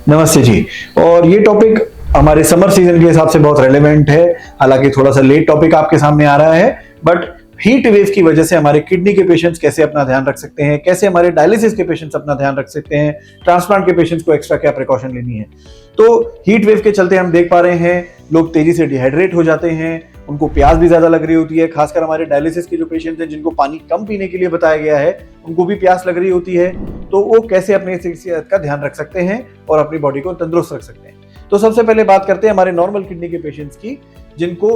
नमस्ते जी। और ये टॉपिक हमारे समर सीजन के हिसाब से बहुत रेलेवेंट है। हालांकि थोड़ा सा लेट टॉपिक आपके सामने आ रहा है, बट हीट वेव की वजह से हमारे किडनी के पेशेंट्स कैसे अपना ध्यान रख सकते हैं, कैसे हमारे डायलिसिस के पेशेंट्स अपना ध्यान रख सकते हैं, ट्रांसप्लांट के पेशेंट्स को एक्स्ट्रा क्या प्रिकॉशन लेनी है। तो हीट वेव के चलते हम देख पा रहे हैं लोग तेजी से डिहाइड्रेट हो जाते हैं, उनको प्यास भी ज्यादा लग रही होती है। खासकर हमारे डायलिसिस के जो पेशेंट्स हैं जिनको पानी कम पीने के लिए बताया गया है, उनको भी प्यास लग रही होती है। तो वो कैसे अपने सेहत का ध्यान रख सकते हैं और अपनी बॉडी को तंदुरुस्त रख सकते हैं। तो सबसे पहले बात करते हैं हमारे नॉर्मल किडनी के पेशेंट्स की, जिनको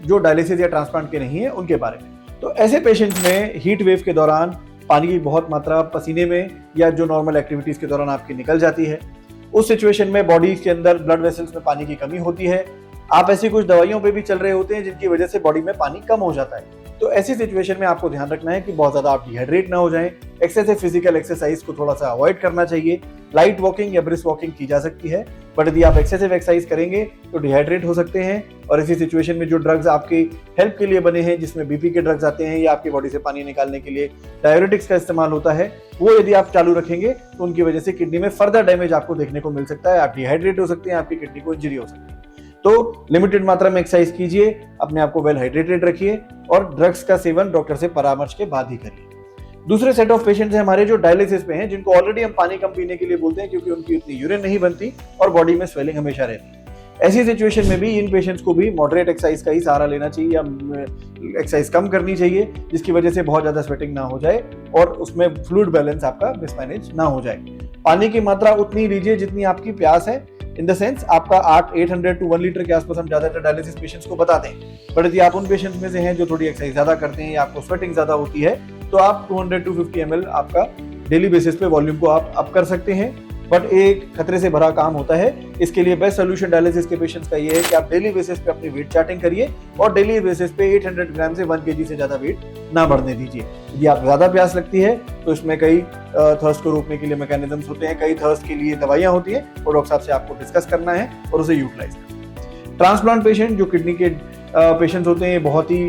जो डायलिसिस या ट्रांसप्लांट के नहीं है उनके बारे में। तो ऐसे पेशेंट्स में हीट वेव के दौरान पानी की बहुत मात्रा पसीने में या जो नॉर्मल एक्टिविटीज के दौरान आपकी निकल जाती है। उस सिचुएशन में बॉडी के अंदर ब्लड वेसल्स में पानी की कमी होती है। आप ऐसी कुछ दवाइयों पे भी चल रहे होते हैं जिनकी वजह से बॉडी में पानी कम हो जाता है। तो ऐसी सिचुएशन में आपको ध्यान रखना है कि बहुत ज्यादा आप डिहाइड्रेट ना हो जाएं। एक्सेसिव फिजिकल एक्सरसाइज को थोड़ा सा अवॉइड करना चाहिए। लाइट वॉकिंग या ब्रिस्क वॉकिंग की जा सकती है, बट यदि आप एक्सेसिव एक्सरसाइज करेंगे तो डिहाइड्रेट हो सकते हैं। और ऐसी सिचुएशन में जो ड्रग्स आपकी हेल्प के लिए बने हैं, जिसमें बीपी के ड्रग्स आते हैं या आपकी बॉडी से पानी निकालने के लिए डाययूरेटिक्स का इस्तेमाल होता है, वो यदि आप चालू रखेंगे तो उनकी वजह से किडनी में फर्दर डैमेज आपको देखने को मिल सकता है। आप डिहाइड्रेट हो सकते हैं, आपकी किडनी को इंजरी हो सकती है। तो लिमिटेड मात्रा में एक्सरसाइज कीजिए, अपने आप को वेल हाइड्रेटेड रखिए और ड्रग्स का सेवन डॉक्टर से परामर्श के बाद ही करिए। दूसरे सेट ऑफ पेशेंट्स हैं हमारे जो डायलिसिस पे हैं, जिनको ऑलरेडी हम पानी कम पीने के लिए बोलते हैं क्योंकि उनकी उतनी यूरिन नहीं बनती और बॉडी में स्वेलिंग हमेशा रहती है। ऐसी सिचुएशन में भी इन पेशेंट्स को भी मॉडरेट एक्सरसाइज का ही सहारा लेना चाहिए या एक्सरसाइज कम करनी चाहिए, जिसकी वजह से बहुत ज्यादा स्वेटिंग ना हो जाए और उसमें फ्लूइड बैलेंस आपका मिसमैनेज ना हो जाए। पानी की मात्रा उतनी लीजिए जितनी आपकी प्यास है। इन द सेंस आपका 800 टू 1 लीटर के आसपास हम ज्यादातर डायलिसिस पेशेंट्स को बताते हैं। बट यदि आप उन पेशेंट्स में से हैं जो थोड़ी एक्सरसाइज ज्यादा करते हैं या आपको स्वेटिंग ज्यादा होती है, तो आप 200 टू 50 ml आपका डेली बेसिस पे वॉल्यूम को आप अप कर सकते हैं। बट एक खतरे से भरा काम होता है। इसके लिए बेस्ट सोल्यूशन डायलिसिस के पेशेंट्स का ये है कि आप डेली बेसिस पे अपनी वेट चार्टिंग करिए और डेली बेसिस पे 800 ग्राम से 1 kg से ज्यादा वेट ना बढ़ने दीजिए। यदि आप ज्यादा प्यास लगती है तो इसमें कई थर्स्ट को रोकने के लिए मैकेनिज्म्स होते हैं, कई थर्स्ट के लिए दवाइयां होती हैं और डॉक्टर साहब से आपको डिस्कस करना है और उसे यूटिलाइज करना है। ट्रांसप्लांट पेशेंट जो किडनी के पेशेंट्स होते हैं, बहुत ही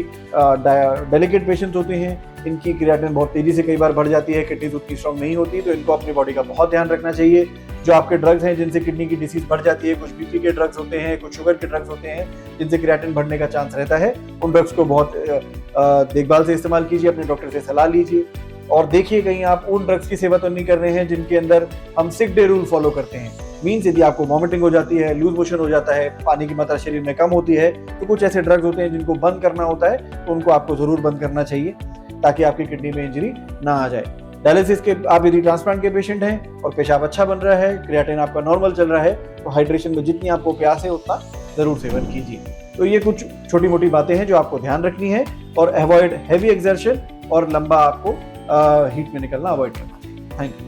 डेलिकेट पेशेंट्स होते हैं। इनकी क्रिएटिनिन बहुत तेजी से कई बार बढ़ जाती है, किडनी उतनी स्ट्रांग नहीं होती, तो इनको अपनी बॉडी का बहुत ध्यान रखना चाहिए। जो आपके ड्रग्स हैं जिनसे किडनी की डिसीज बढ़ जाती है, कुछ बीपी के ड्रग्स होते हैं, कुछ शुगर के ड्रग्स होते हैं जिनसे क्रिएटिनिन बढ़ने का चांस रहता है, उन ड्रग्स को बहुत देखभाल से इस्तेमाल कीजिए, अपने डॉक्टर से सलाह लीजिए और देखिए कहीं आप उन ड्रग्स की सेवा तो नहीं कर रहे हैं जिनके अंदर हम 6 डे रूल फॉलो करते हैं। मीन्स यदि आपको वॉमिटिंग हो जाती है, लूज मोशन हो जाता है, पानी की मात्रा शरीर में कम होती है, तो कुछ ऐसे ड्रग्स होते हैं जिनको बंद करना होता है, तो उनको आपको जरूर बंद करना चाहिए ताकि आपकी किडनी में इंजरी ना आ जाए। डायलिसिस के आप यदि ट्रांसप्लांट के पेशेंट हैं और पेशाब अच्छा बन रहा है, क्रिएटिनिन आपका नॉर्मल चल रहा है, तो हाइड्रेशन में जितनी आपको प्यास है उतना जरूर सेवन कीजिए। तो ये कुछ छोटी मोटी बातें हैं जो आपको ध्यान रखनी है और अवॉइड हैवी एक्सर्शन और लंबा आपको हीट में निकलना अवॉइड करना चाहिए। Thank you.